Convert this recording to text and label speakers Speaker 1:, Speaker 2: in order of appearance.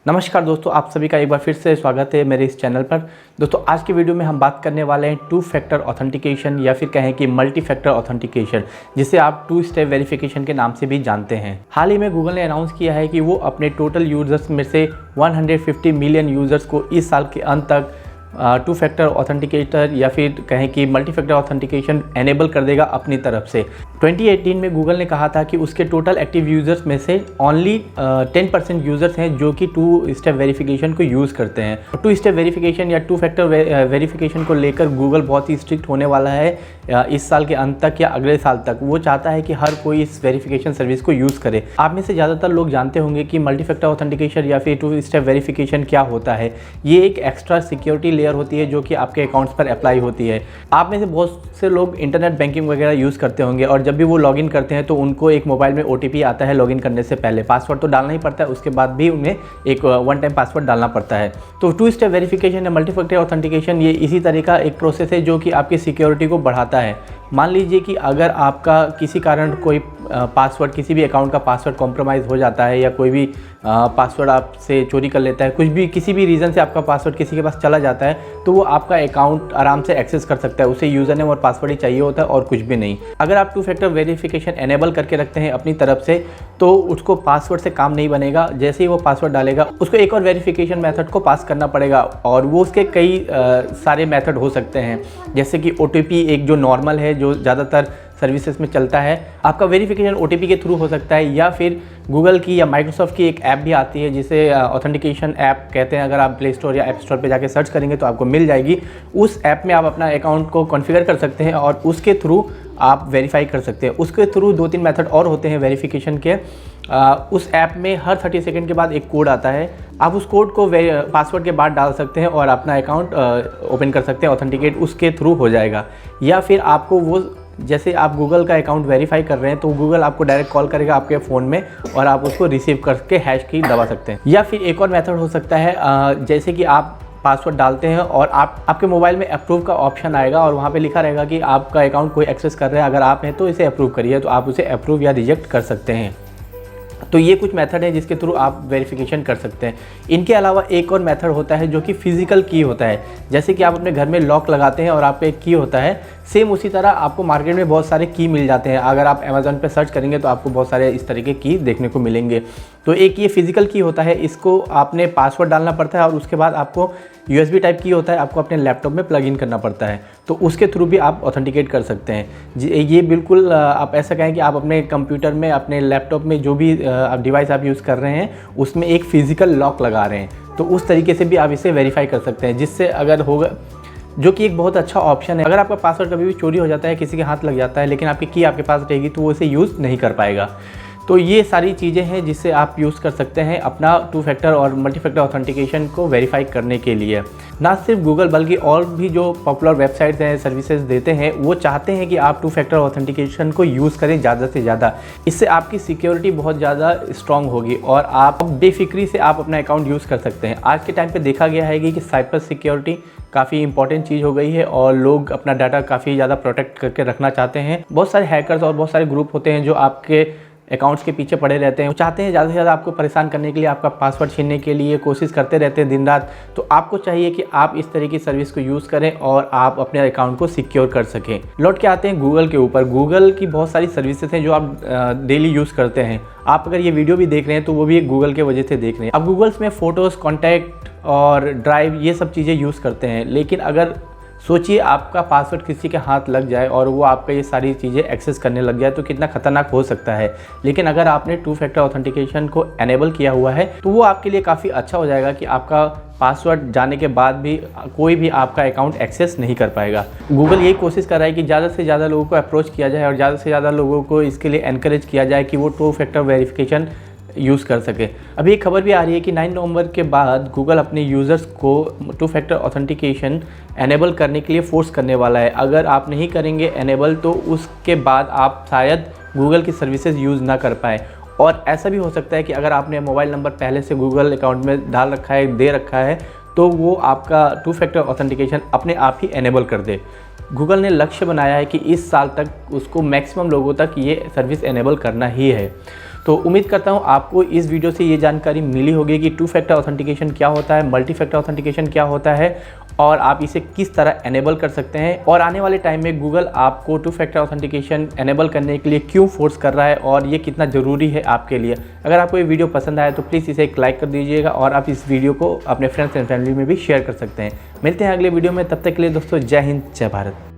Speaker 1: नमस्कार दोस्तों, आप सभी का एक बार फिर से स्वागत है मेरे इस चैनल पर। दोस्तों आज की वीडियो में हम बात करने वाले हैं टू फैक्टर ऑथेंटिकेशन या फिर कहें कि मल्टी फैक्टर ऑथेंटिकेशन, जिसे आप टू स्टेप वेरिफिकेशन के नाम से भी जानते हैं। हाल ही में गूगल ने अनाउंस किया है कि वो अपने टोटल यूजर्स में से 150 मिलियन यूजर्स को इस साल के अंत तक टू फैक्टर ऑथेंटिकेटर या फिर कहें कि मल्टी फैक्टर ऑथेंटिकेशन एनेबल कर देगा अपनी तरफ से। 2018 में गूगल ने कहा था कि उसके टोटल एक्टिव यूज़र्स में से ओनली 10% यूज़र्स हैं जो कि टू स्टेप वेरिफिकेशन को यूज़ करते हैं। टू स्टेप वेरिफिकेशन या टू फैक्टर वेरिफिकेशन को लेकर गूगल बहुत ही स्ट्रिक्ट होने वाला है इस साल के अंत तक या अगले साल तक। वो चाहता है कि हर कोई इस वेरिफिकेशन सर्विस को यूज़ करे। आप में से ज़्यादातर लोग जानते होंगे कि मल्टी फैक्टर ऑथेंटिकेशन या फिर टू स्टेप वेरिफिकेशन क्या होता है। ये एक एक्स्ट्रा सिक्योरिटी लेयर होती है जो कि आपके अकाउंट्स पर अप्लाई होती है। आप में से बहुत से लोग इंटरनेट बैंकिंग वगैरह यूज़ करते होंगे और जब भी वो लॉगिन करते हैं तो उनको एक मोबाइल में OTP आता है लॉगिन करने से पहले। पासवर्ड तो डालना ही पड़ता है, उसके बाद भी उन्हें एक वन टाइम पासवर्ड डालना पड़ता है। तो टू स्टेप वेरिफिकेशन या मल्टी फैक्टर ऑथेंटिकेशन ये इसी तरह का एक प्रोसेस है जो कि आपकी सिक्योरिटी को बढ़ाता है। मान लीजिए कि अगर आपका किसी कारण कोई पासवर्ड, किसी भी अकाउंट का पासवर्ड कॉम्प्रोमाइज़ हो जाता है या कोई भी पासवर्ड आपसे चोरी कर लेता है, कुछ भी किसी भी रीज़न से आपका पासवर्ड किसी के पास चला जाता है, तो वो आपका अकाउंट आराम से एक्सेस कर सकता है। उसे यूज़र नेम और पासवर्ड ही चाहिए होता है और कुछ भी नहीं। अगर आप टू फैक्टर वेरिफिकेशन एनेबल करके रखते हैं अपनी तरफ से तो उसको पासवर्ड से काम नहीं बनेगा। जैसे ही वो पासवर्ड डालेगा उसको एक और वेरिफिकेशन मेथड को पास करना पड़ेगा और वो उसके कई सारे मेथड हो सकते हैं। जैसे कि OTP एक जो नॉर्मल है, जो ज़्यादातर सर्विसेज में चलता है। आपका वेरिफिकेशन OTP के थ्रू हो सकता है या फिर गूगल की या माइक्रोसॉफ्ट की एक ऐप भी आती है जिसे ऑथेंटिकेशन ऐप कहते हैं। अगर आप प्ले स्टोर या ऐप स्टोर पे जाके सर्च करेंगे तो आपको मिल जाएगी। उस ऐप में आप अपना अकाउंट को कॉन्फ़िगर कर सकते हैं और उसके थ्रू आप वेरीफाई कर सकते हैं। उसके थ्रू 2-3 मेथड और होते हैं वेरिफिकेशन के। उस ऐप में हर 30 सेकंड के बाद एक कोड आता है। आप उस कोड को पासवर्ड के बाद डाल सकते हैं और अपना अकाउंट ओपन कर सकते हैं। ऑथेंटिकेट उसके थ्रू हो जाएगा। या फिर आपको वो, जैसे आप गूगल का अकाउंट वेरीफाई कर रहे हैं तो गूगल आपको डायरेक्ट कॉल करेगा आपके फ़ोन में और आप उसको रिसीव करके हैश की दबा सकते हैं। या फिर एक और मेथड हो सकता है, जैसे कि आप पासवर्ड डालते हैं और आपके मोबाइल में अप्रूव का ऑप्शन आएगा और वहाँ पे लिखा रहेगा कि आपका अकाउंट कोई एक्सेस कर रहा है, अगर आप हैं तो इसे अप्रूव करिए। तो आप उसे अप्रूव या रिजेक्ट कर सकते हैं। तो ये कुछ मेथड है जिसके थ्रू आप वेरिफिकेशन कर सकते हैं। इनके अलावा एक और मेथड होता है जो कि फिजिकल की होता है। जैसे कि आप अपने घर में लॉक लगाते हैं और आपका एक की होता है, सेम उसी तरह आपको मार्केट में बहुत सारे की मिल जाते हैं। अगर आप अमेज़न पे सर्च करेंगे तो आपको बहुत सारे इस तरीके की देखने को मिलेंगे। तो एक ये फिजिकल की होता है, इसको आपने पासवर्ड डालना पड़ता है और उसके बाद आपको USB टाइप की होता है, आपको अपने लैपटॉप में प्लग इन करना पड़ता है। तो उसके थ्रू भी आप ऑथेंटिकेट कर सकते हैं। ये बिल्कुल आप ऐसा कहें कि आप अपने कंप्यूटर में, अपने लैपटॉप में जो भी डिवाइस आप यूज़ कर रहे हैं उसमें एक फ़िज़िकल लॉक लगा रहे हैं। तो उस तरीके से भी आप इसे वेरीफाई कर सकते हैं, जिससे अगर होगा, जो कि एक बहुत अच्छा ऑप्शन है। अगर आपका पासवर्ड कभी भी चोरी हो जाता है, किसी के हाथ लग जाता है, लेकिन आपकी की आपके पास रहेगी तो वो इसे यूज़ नहीं कर पाएगा। तो ये सारी चीज़ें हैं जिससे आप यूज़ कर सकते हैं अपना टू फैक्टर और मल्टी फैक्टर ऑथेंटिकेशन को वेरीफाई करने के लिए। ना सिर्फ गूगल बल्कि और भी जो पॉपुलर वेबसाइट्स हैं, सर्विसेज देते हैं, वो चाहते हैं कि आप टू फैक्टर ऑथेंटिकेशन को यूज़ करें ज़्यादा से ज़्यादा। इससे आपकी सिक्योरिटी बहुत ज़्यादा स्ट्रॉन्ग होगी और आप बेफिक्री से आप अपना अकाउंट यूज़ कर सकते हैं। आज के टाइम पर देखा गया है कि साइबर सिक्योरिटी काफ़ी इंपॉर्टेंट चीज़ हो गई है और लोग अपना डाटा काफ़ी ज़्यादा प्रोटेक्ट करके रखना चाहते हैं। बहुत सारे हैकर्स और बहुत सारे ग्रुप होते हैं जो आपके अकाउंट्स के पीछे पड़े रहते हैं। वो चाहते हैं ज़्यादा से ज़्यादा आपको परेशान करने के लिए, आपका पासवर्ड छीनने के लिए कोशिश करते रहते हैं दिन रात। तो आपको चाहिए कि आप इस तरह की सर्विस को यूज़ करें और आप अपने अकाउंट को सिक्योर कर सकें। लौट के आते हैं गूगल के ऊपर। गूगल की बहुत सारी सर्विसेज हैं जो आप डेली यूज़ करते हैं। आप अगर ये वीडियो भी देख रहे हैं तो वो भी गूगल के वजह से देख रहे हैं। अब गूगल्स में फ़ोटोज़, कॉन्टैक्ट और ड्राइव ये सब चीज़ें यूज़ करते हैं। लेकिन अगर सोचिए आपका पासवर्ड किसी के हाथ लग जाए और वो आपका ये सारी चीज़ें एक्सेस करने लग जाए तो कितना खतरनाक हो सकता है। लेकिन अगर आपने टू फैक्टर ऑथेंटिकेशन को एनेबल किया हुआ है तो वो आपके लिए काफ़ी अच्छा हो जाएगा कि आपका पासवर्ड जाने के बाद भी कोई भी आपका अकाउंट एक्सेस नहीं कर पाएगा। गूगल यही कोशिश कर रहा है कि ज़्यादा से ज़्यादा लोगों को अप्रोच किया जाए और ज़्यादा से ज़्यादा लोगों को इसके लिए एनकरेज किया जाए कि वो टू फैक्टर वेरिफिकेशन यूज़ कर सके। अभी एक खबर भी आ रही है कि 9 नवंबर के बाद गूगल अपने यूज़र्स को टू फैक्टर ऑथेंटिकेशन एनेबल करने के लिए फोर्स करने वाला है। अगर आप नहीं करेंगे एनेबल तो उसके बाद आप शायद गूगल की सर्विसेज यूज़ ना कर पाए। और ऐसा भी हो सकता है कि अगर आपने मोबाइल नंबर पहले से गूगल अकाउंट में डाल रखा है, दे रखा है, तो वो आपका टू फैक्टर ऑथेंटिकेशन अपने आप ही एनेबल कर दे। गूगल ने लक्ष्य बनाया है कि इस साल तक उसको मैक्सिमम लोगों तक ये सर्विस एनेबल करना ही है। तो उम्मीद करता हूँ आपको इस वीडियो से ये जानकारी मिली होगी कि टू फैक्टर ऑथेंटिकेशन क्या होता है, मल्टी फैक्टर ऑथेंटिकेशन क्या होता है और आप इसे किस तरह एनेबल कर सकते हैं, और आने वाले टाइम में गूगल आपको टू फैक्टर ऑथेंटिकेशन एनेबल करने के लिए क्यों फोर्स कर रहा है और ये कितना ज़रूरी है आपके लिए। अगर आपको ये वीडियो पसंद आया तो प्लीज़ इसे एक लाइक कर दीजिएगा और आप इस वीडियो को अपने फ्रेंड्स एंड फैमिली में भी शेयर कर सकते हैं। मिलते हैं अगले वीडियो में, तब तक के लिए दोस्तों जय हिंद जय भारत।